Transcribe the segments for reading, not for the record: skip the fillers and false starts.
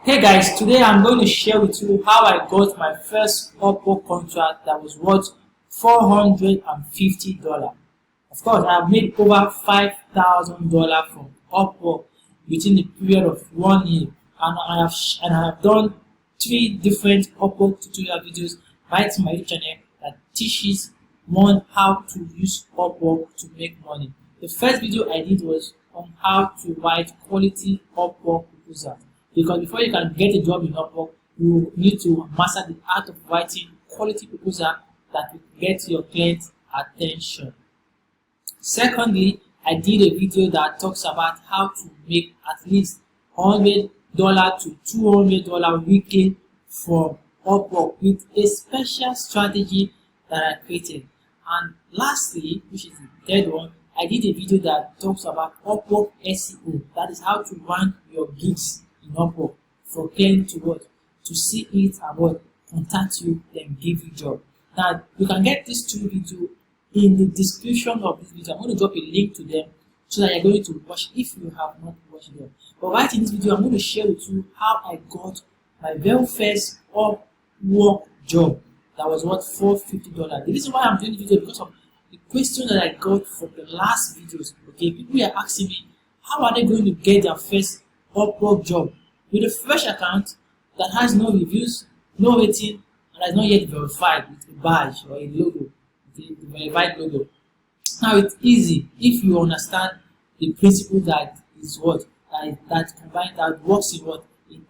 Hey guys, today I'm going to share with you how I got my first Upwork contract that was worth $450. Of course, I've made over $5,000 from Upwork within the period of 1 year, and I have done 3 different Upwork tutorial videos right in my YouTube channel that teaches one how to use Upwork to make money. The first video I did was on how to write quality Upwork proposals. Because before you can get a job in Upwork, you need to master the art of writing quality proposal that will get your client's attention. Secondly, I did a video that talks about how to make at least $100 to $200 weekly from Upwork with a special strategy that I created. And lastly, which is the third one, I did a video that talks about Upwork SEO. That is how to rank your gigs in Upwork for clients to see it and contact you, then give you job. Now you can get these 2 videos in the description of this video. I'm going to drop a link to them so that you're going to watch if you have not watched them. But right in this video, I'm going to share with you how I got my very first Upwork job that was worth $450. The reason why I'm doing the video is because of the question that I got from the last videos. Okay, people are asking me how are they going to get their first Upwork job with a fresh account that has no reviews, no rating, and is not yet verified with a badge or a logo, the verified logo. Now it's easy if you understand the principle that is that combined that works in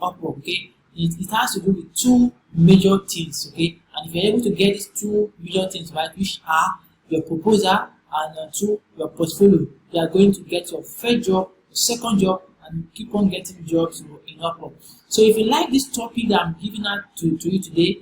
Upwork. Okay, it has to do with 2 major things. Okay, and if you're able to get these 2 major things right, which are your proposal and 2 your portfolio, you are going to get your first job, your second job, and keep on getting jobs in Upwork. So if you like this topic that I'm giving out to you today,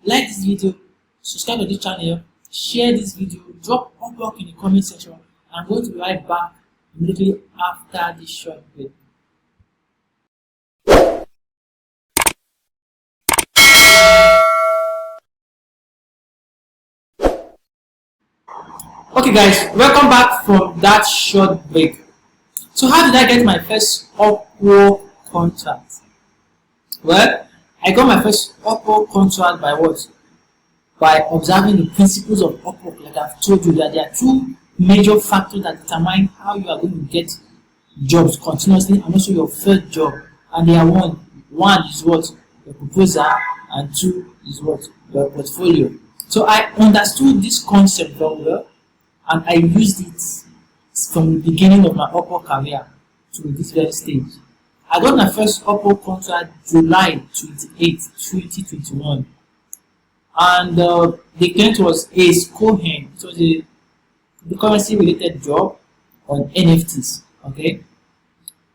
like this video, subscribe to this channel, share this video, drop Upwork in the comment section. I'm going to be right back immediately after this short break. Okay guys, welcome back from that short break. So how did I get my first Upwork contract? Well, I got my first Upwork contract by what? By observing the principles of Upwork. Like I've told you that there are 2 major factors that determine how you are going to get jobs continuously and also your first job. And they are one is what? Your proposal, and 2 is what? Your portfolio. So I understood this concept very well and I used it from the beginning of my Upwork career to this very stage. I got my first Upwork contract July 28, 2021, and the client was Ace Cohen. It was the currency related job on NFTs. Okay,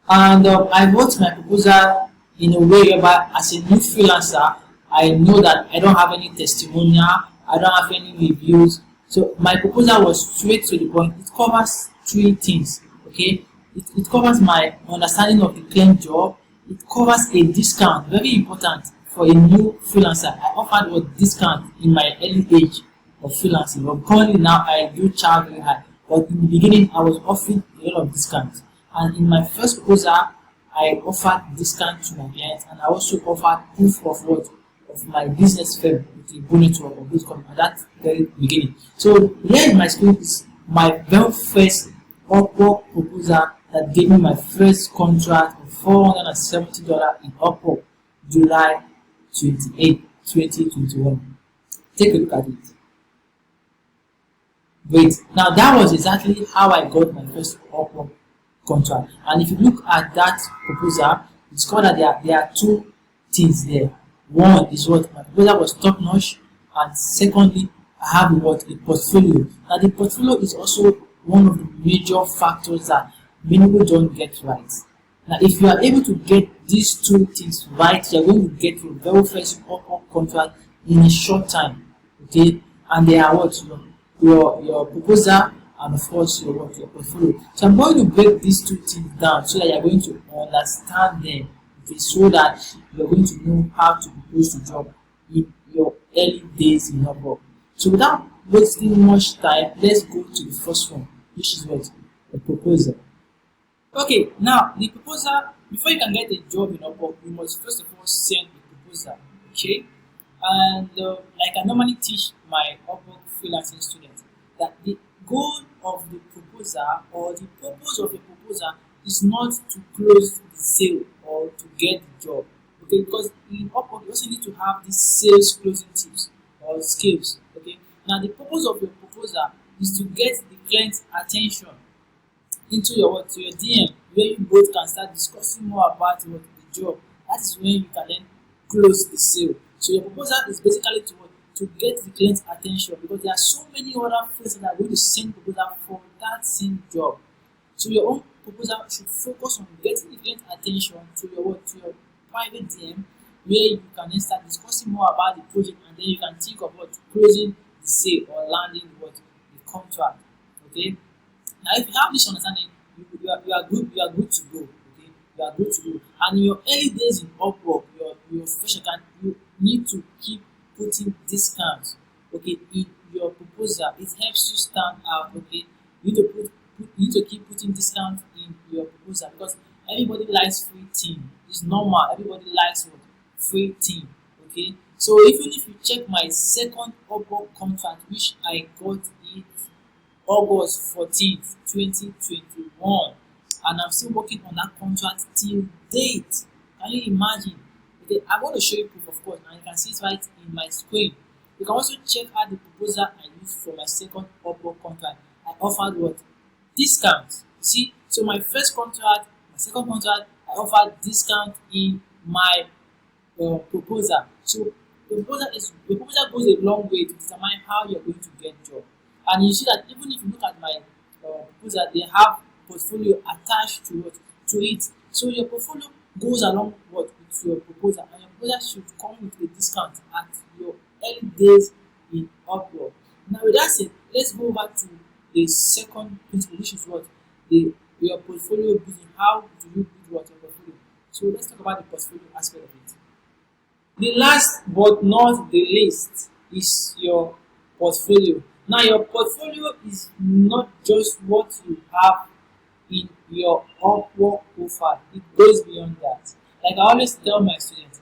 and I wrote my proposal in a way whereby as a new freelancer, I know that I don't have any testimonial, I don't have any reviews. So my proposal was straight to the point. It covers 3 things. Okay, it covers my understanding of the client job. It covers a discount, very important for a new freelancer. I offered a discount in my early age of freelancing, but currently now I do charge very high. But in the beginning, I was offering a lot of discounts. And in my first proposal, I offered discount to my clients, and I also offered proof of what? Of my business firm with the bonus of Bitcoin at that very beginning. So here in my screen is my very first Upwork proposal that gave me my first contract of $470 in Upwork, July 28, 2021. Take a look at it. Great. Now that was exactly how I got my first Upwork contract. And if you look at that proposal, it's called that there are 2 things there. One is what? My proposal was top notch, and secondly, I have what? A portfolio. Now the portfolio is also one of the major factors that many people don't get right. Now if you are able to get these 2 things right, you are going to get your very first Upwork contract in a short time. Okay, and they are what? Your proposal, and of course your portfolio. So I'm going to break these 2 things down so that you are going to understand them. Okay, so that you're going to know how to propose the job in your early days in Upwork. So without wasting much time, let's go to the first one, which is what? The proposal. Okay, now the proposal Before you can get a job in Upwork, you must first of all send a proposal. Okay, and like I normally teach my Upwork freelancing students, that the goal of the proposal or the purpose of the proposal is not to close the sale or to get the job. Okay, because in Upwork you also need to have these sales closing tips or skills. Okay, now the purpose of your proposal is to get the client's attention into your what, to your DM, where you both can start discussing more about what the job. That is when you can then close the sale. So your proposal is basically to what, to get the client's attention, because there are so many other friends that are going to send proposal for that same job. So your own proposal should focus on getting the client's attention to your what, to your private DM, where you can then start discussing more about the project, and then you can think of what, closing the sale or landing what, the contract. Okay. Now, if you have this understanding, you are good to go. Okay, you are good to go. And in your early days in Upwork, your fresh account, you need to keep putting discounts. Okay, in your proposal, it helps you stand out. Okay, you need to you need to keep putting discounts in your proposal, because everybody likes free thing. It's normal. Everybody likes what, free thing. Okay, so even if you check my second Upwork contract, which I got it August 14th, 2021, and I'm still working on that contract till date. Can you imagine? Okay, I want to show you proof, of course, and you can see it right in my screen. You can also check out the proposal I used for my second Upwork contract. I offered what? Discount. See, so my first contract, my second contract, I offered discount in my proposal. So the proposal goes a long way to determine how you're going to get job. And you see that even if you look at my proposal, they have portfolio attached to what, to it. So your portfolio goes along what with your proposal, and your proposal should come with a discount at your early days in Upwork. Now with that said, let's go back to the second principle, which is what, the your portfolio building. How do you build what, your portfolio? So let's talk about the portfolio aspect of it. The last but not the least is your portfolio. Now, your portfolio is not just what you have in your Upwork profile, it goes beyond that. Like I always tell my students,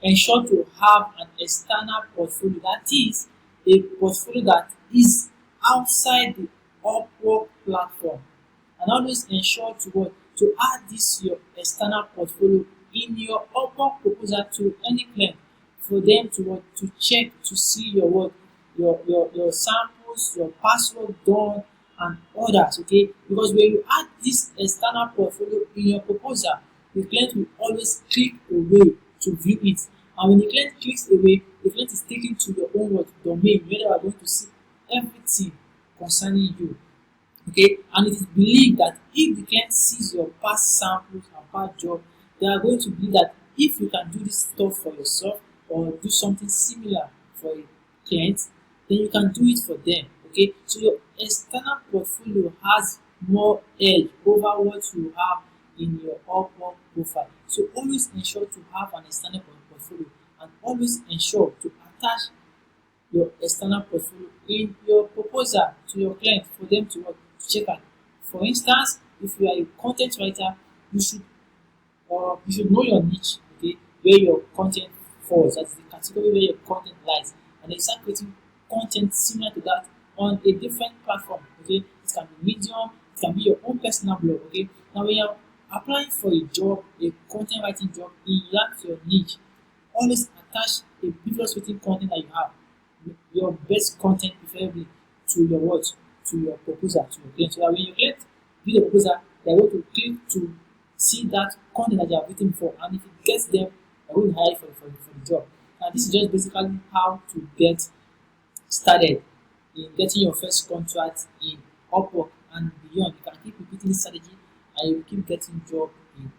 ensure to have an external portfolio, that is a portfolio that is outside the Upwork platform, and always ensure to what, to add this your external portfolio in your Upwork proposal to any client, for them to what, to check to see your what, your samples, your password done, and others. Okay, because when you add this external portfolio in your proposal, the client will always click away to view it, and when the client clicks away, the client is taken to your own what, domain, where they are going to see everything concerning you. Okay, and it is believed that if the client sees your past samples and past job, they are going to believe that if you can do this stuff for yourself or do something similar for a client, then you can do it for them. Okay, so your external portfolio has more edge over what you have in your Upwork profile. So always ensure to have an external portfolio, and always ensure to attach your external portfolio in your proposal to your client for them to what, to check out. For instance, if you are a content writer, you should know your niche, okay, where your content falls, that is the category where your content lies, and then start creating content similar to that on a different platform. Okay, it can be Medium, it can be your own personal blog. Okay, now when you're applying for a job, a content writing job in that your niche, always attach a previous written content that you have, your best content preferably, to your what, to your proposal to your client, so that when your client read the proposal, they're going to click to see that content that you have written before, and if it gets them, they're going to hire you for the job. Now this is just basically how to get started in getting your first contract in Upwork and beyond. You can keep repeating this strategy, and you will keep getting job in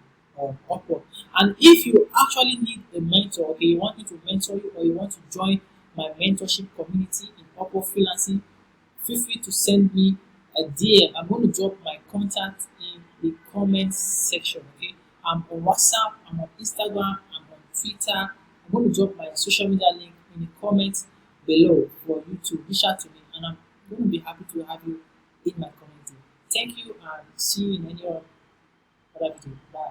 Upwork. And if you actually need a mentor, okay, you want me to mentor you, or you want to join my mentorship community in Upwork freelancing, feel free to send me a DM. I'm going to drop my contact in the comments section. Okay, I'm on WhatsApp, I'm on Instagram, I'm on Twitter. I'm going to drop my social media link in the comments below for you to reach out to me, and I'm going to be happy to have you in my community. Thank you, and see you in any other video. Bye.